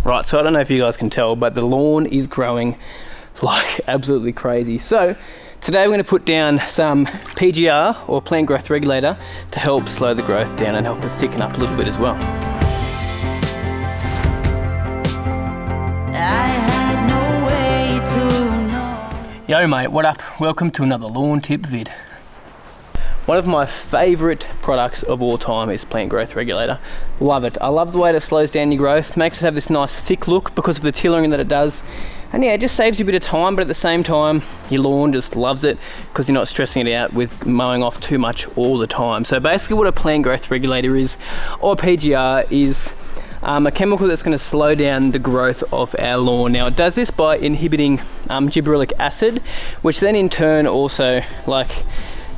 Right, so I don't know if you guys can tell, but the lawn is growing like absolutely crazy. So today we're going to put down some PGR or Plant Growth Regulator to help slow the growth down and help it thicken up a little bit as well. I had no way to know. Yo mate, what up? Welcome to another lawn tip vid. One of my favourite products of all time is Plant Growth Regulator. Love it. I love the way that it slows down your growth, makes it have this nice thick look because of the tillering that it does. And yeah, it just saves you a bit of time, but at the same time, your lawn just loves it because you're not stressing it out with mowing off too much all the time. So basically what a Plant Growth Regulator is, or PGR, is a chemical that's going to slow down the growth of our lawn. Now it does this by inhibiting gibberellic acid, which then in turn also, like,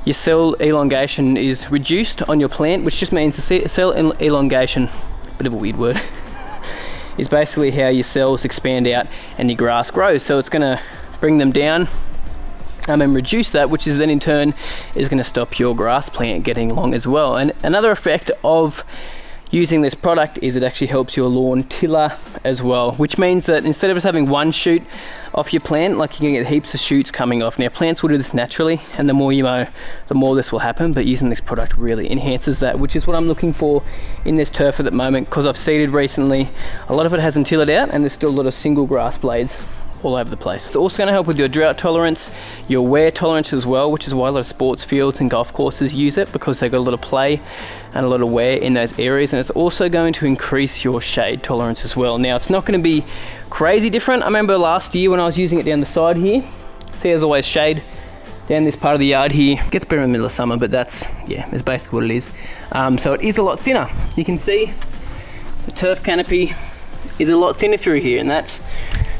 your cell elongation is reduced on your plant, which just means the cell elongation, bit of a weird word, is basically how your cells expand out and your grass grows. So it's going to bring them down and reduce that, which is then in turn is going to stop your grass plant getting long as well. And another effect of using this product is it actually helps your lawn tiller as well, which means that instead of just having one shoot off your plant, like, you can get heaps of shoots coming off. Now plants will do this naturally, and the more you mow, the more this will happen, but using this product really enhances that, which is what I'm looking for in this turf at the moment, because I've seeded recently. A lot of it hasn't tilled out and there's still a lot of single grass blades all over the place. It's also going to help with your drought tolerance, your wear tolerance as well, which is why a lot of sports fields and golf courses use it, because they've got a lot of play and a lot of wear in those areas. And it's also going to increase your shade tolerance as well. Now it's not going to be crazy different. I remember last year when I was using it down the side here, see, there's always shade down this part of the yard here. It gets better in the middle of summer, but that's basically what it is. So it is a lot thinner. You can see the turf canopy is a lot thinner through here, and that's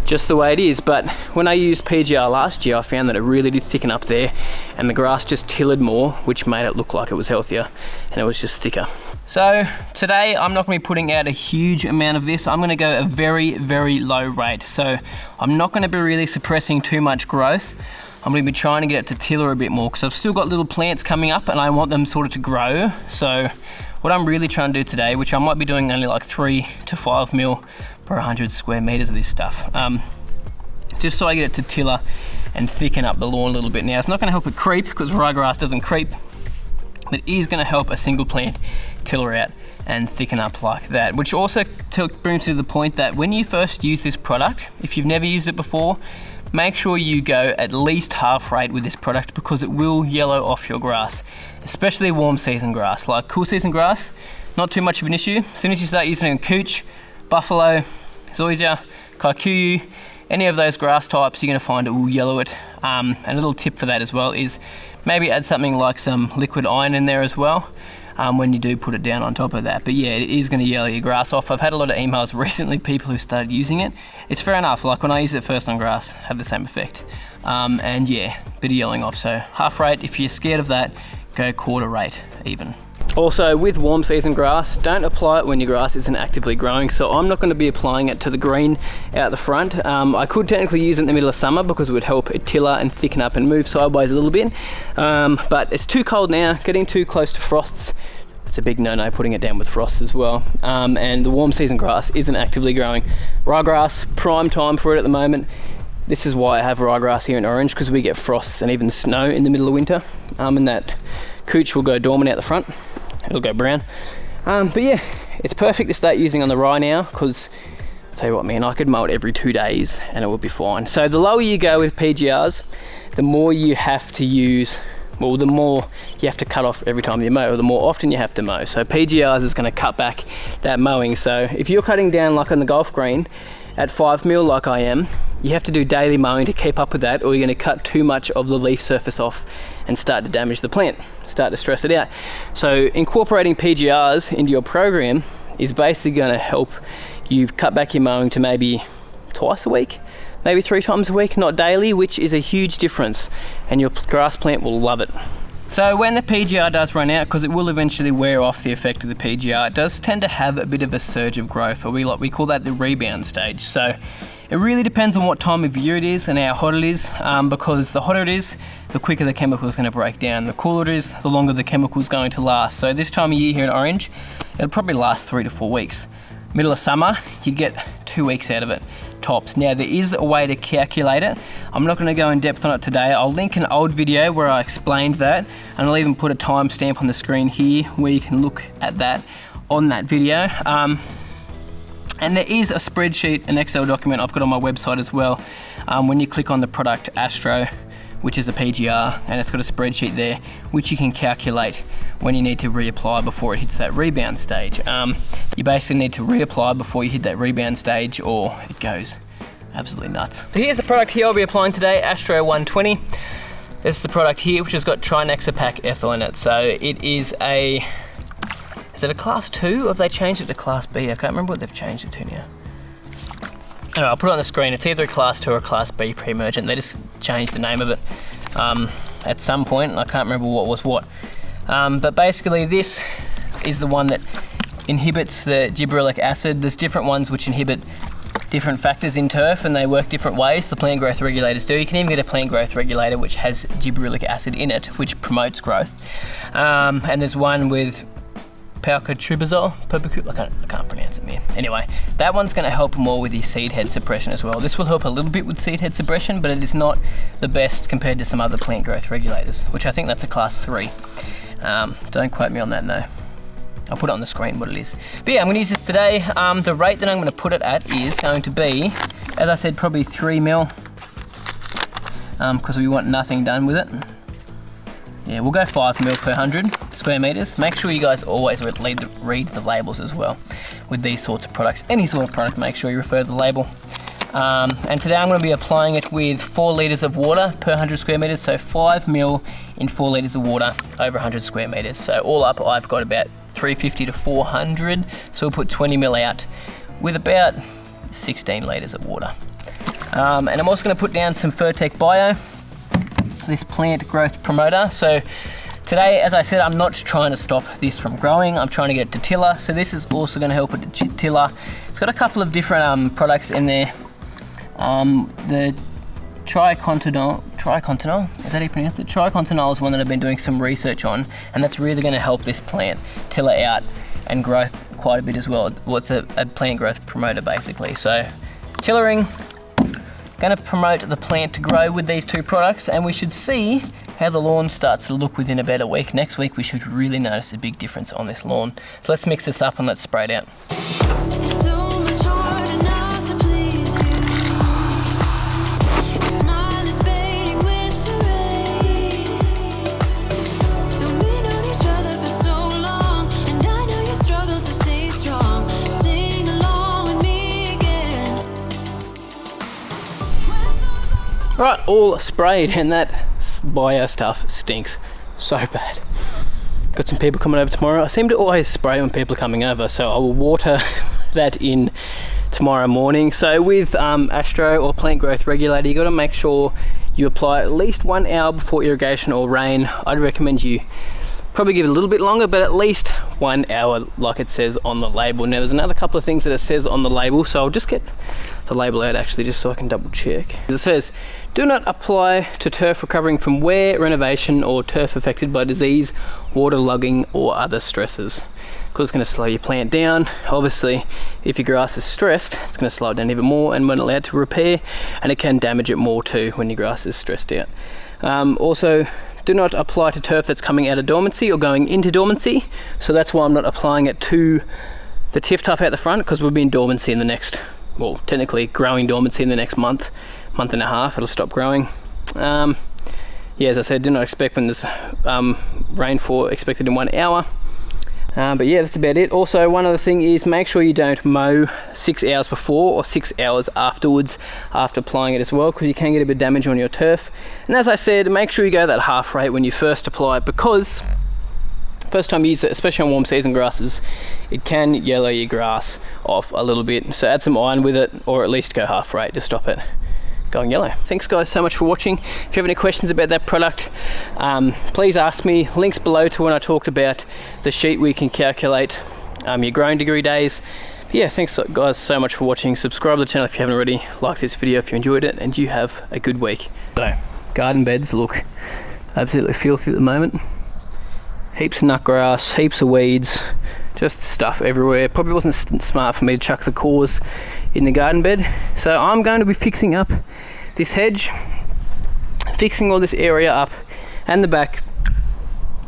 just the way it is. But when I used PGR last year, I found that it really did thicken up there, and the grass just tilled more, which made it look like it was healthier, and it was just thicker. So today I'm not going to be putting out a huge amount of this. I'm going to go a very, very low rate. So I'm not going to be really suppressing too much growth. I'm going to be trying to get it to tiller a bit more, because I've still got little plants coming up and I want them sort of to grow. So what I'm really trying to do today, which I might be doing only like 3 to 5 mil per 100 square meters of this stuff, just so I get it to tiller and thicken up the lawn a little bit. Now it's not going to help it creep, because ryegrass doesn't creep, but it is going to help a single plant tiller out and thicken up like that. Which also brings to the point that when you first use this product, if you've never used it before, make sure you go at least half rate with this product, because it will yellow off your grass, especially warm season grass. Like cool season grass, not too much of an issue. As soon as you start using it in couch, buffalo, zoysia, kikuyu, any of those grass types, you're going to find it will yellow it. And a little tip for that as well is maybe add something like some liquid iron in there as well when you do put it down on top of that. But yeah, it is going to yellow your grass off. I've had a lot of emails recently, people who started using it. It's fair enough, like when I used it first on grass, had the same effect. And yeah, bit of yellowing off. So half rate, if you're scared of that, go quarter rate even. Also, with warm season grass, don't apply it when your grass isn't actively growing. So I'm not going to be applying it to the green out the front. I could technically use it in the middle of summer, because it would help it tiller and thicken up and move sideways a little bit. But it's too cold now, getting too close to frosts. It's a big no-no putting it down with frost as well. And the warm season grass isn't actively growing. Ryegrass, prime time for it at the moment. This is why I have ryegrass here in Orange, because we get frosts and even snow in the middle of winter. And that couch will go dormant out the front. It'll go brown. But yeah, it's perfect to start using on the rye now, because I'll tell you what, man, I could mow it every 2 days and it would be fine. So the lower you go with PGRs, the more you have to use, well, the more you have to cut off every time you mow, or the more often you have to mow. So PGRs is going to cut back that mowing. So if you're cutting down like on the golf green at 5 mil like I am, you have to do daily mowing to keep up with that, or you're going to cut too much of the leaf surface off and start to damage the plant, start to stress it out. So incorporating PGRs into your program is basically going to help you cut back your mowing to maybe twice a week, maybe 3 times a week, not daily, which is a huge difference, and your grass plant will love it. So when the PGR does run out, because it will eventually wear off the effect of the PGR, it does tend to have a bit of a surge of growth, or we call that the rebound stage. So it really depends on what time of year it is and how hot it is, because the hotter it is, the quicker the chemical is going to break down. The cooler it is, the longer the chemical is going to last. So this time of year here in Orange, it'll probably last 3 to 4 weeks. Middle of summer, you'd get 2 weeks out of it, tops. Now there is a way to calculate it. I'm not going to go in depth on it today. I'll link an old video where I explained that, and I'll even put a timestamp on the screen here where you can look at that on that video. And there is a spreadsheet, an Excel document I've got on my website as well. When you click on the product Astro, which is a PGR, and it's got a spreadsheet there which you can calculate when you need to reapply before it hits that rebound stage. You basically need to reapply before you hit that rebound stage or it goes absolutely nuts. So here's the product here I'll be applying today, Astro 120. This is the product here which has got Trinexapac ethyl in it. So it is a, is it a class 2 or have they changed it to class B? I can't remember what they've changed it to now. Anyway, I'll put it on the screen. It's either a class 2 or a class B pre-emergent. They just changed the name of it at some point. I can't remember what was what. But basically this is the one that inhibits the gibberellic acid. There's different ones which inhibit different factors in turf and they work different ways. The plant growth regulators do. You can even get a plant growth regulator which has gibberellic acid in it, which promotes growth. And there's one with palcotribazole, I can't pronounce it, man. Anyway, that one's going to help more with your seed head suppression as well. This will help a little bit with seed head suppression, but it is not the best compared to some other plant growth regulators, which I think that's a class 3. Don't quote me on that, no. I'll put it on the screen what it is. But yeah, I'm going to use this today. The rate that I'm going to put it at is going to be, as I said, probably 3 mil, because we want nothing done with it. Yeah, we'll go 5 mil per 100 square meters. Make sure you guys always read the labels as well with these sorts of products. Any sort of product, make sure you refer to the label. And today I'm going to be applying it with 4 litres of water per 100 square meters. So 5 mil in 4 litres of water over 100 square meters. So all up, I've got about 350 to 400. So we'll put 20 mil out with about 16 litres of water. And I'm also going to put down some Fertec Bio, this plant growth promoter. So today, as I said, I'm not trying to stop this from growing, I'm trying to get it to tiller. So this is also going to help with the tiller. It's got a couple of different products in there. The tricontinol, is that how you pronounce it? Tricontinol is one that I've been doing some research on, and that's really going to help this plant tiller out and grow quite a bit as well. Well, it's a plant growth promoter basically. So tillering, going to promote the plant to grow with these 2 products, and we should see how the lawn starts to look within about a week. Next week we should really notice a big difference on this lawn. So let's mix this up and let's spray it out. Right, all sprayed, and that bio stuff stinks so bad. Got some people coming over tomorrow. I seem to always spray when people are coming over, so I will water that in tomorrow morning. So with Astro or Plant Growth Regulator, you got to make sure you apply at least 1 hour before irrigation or rain. I'd recommend you probably give it a little bit longer, but at least 1 hour like it says on the label. Now there's another couple of things that it says on the label, so I'll just get the label out actually just so I can double check. It says, do not apply to turf recovering from wear, renovation or turf affected by disease, waterlogging or other stresses, because it's going to slow your plant down. Obviously if your grass is stressed, it's going to slow it down even more and won't allow it to repair, and it can damage it more too when your grass is stressed out. Also, do not apply to turf that's coming out of dormancy or going into dormancy. So that's why I'm not applying it to the tiff tuff out the front, because we'll be in dormancy in the next, well, technically growing dormancy in the next month and a half. It'll stop growing. Yeah, as I said, do not expect when there's rainfall expected in 1 hour. But yeah, that's about it. Also, one other thing is make sure you don't mow 6 hours before or 6 hours afterwards after applying it as well, because you can get a bit of damage on your turf. And as I said, make sure you go that half rate when you first apply it, because first time you use it, especially on warm season grasses, it can yellow your grass off a little bit. So add some iron with it, or at least go half rate to stop it going yellow. Thanks guys so much for watching. If you have any questions about that product, please ask me. Links below to when I talked about the sheet where you can calculate your growing degree days. But yeah, thanks guys so much for watching. Subscribe to the channel if you haven't already. Like this video if you enjoyed it, and you have a good week. So, garden beds look absolutely filthy at the moment. Heaps of nut grass, heaps of weeds, Just stuff everywhere. Probably wasn't smart for me to chuck the cores in the garden bed. So I'm going to be fixing up this hedge, fixing all this area up and the back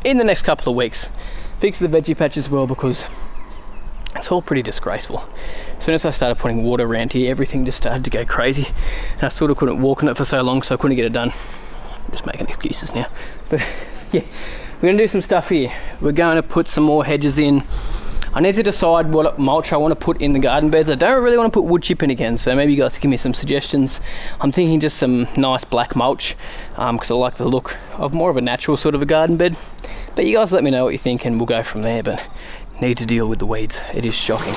in the next couple of weeks. Fix the veggie patch as well, because it's all pretty disgraceful. As soon as I started putting water around here, everything just started to go crazy, and I sort of couldn't walk on it for so long, so I couldn't get it done. I'm just making excuses now. But yeah, we're gonna do some stuff here. We're going to put some more hedges in. I need to decide what mulch I want to put in the garden beds. I don't really want to put wood chip in again, so maybe you guys can give me some suggestions. I'm thinking just some nice black mulch, because I like the look of more of a natural sort of a garden bed. But you guys let me know what you think and we'll go from there. But need to deal with the weeds. It is shocking.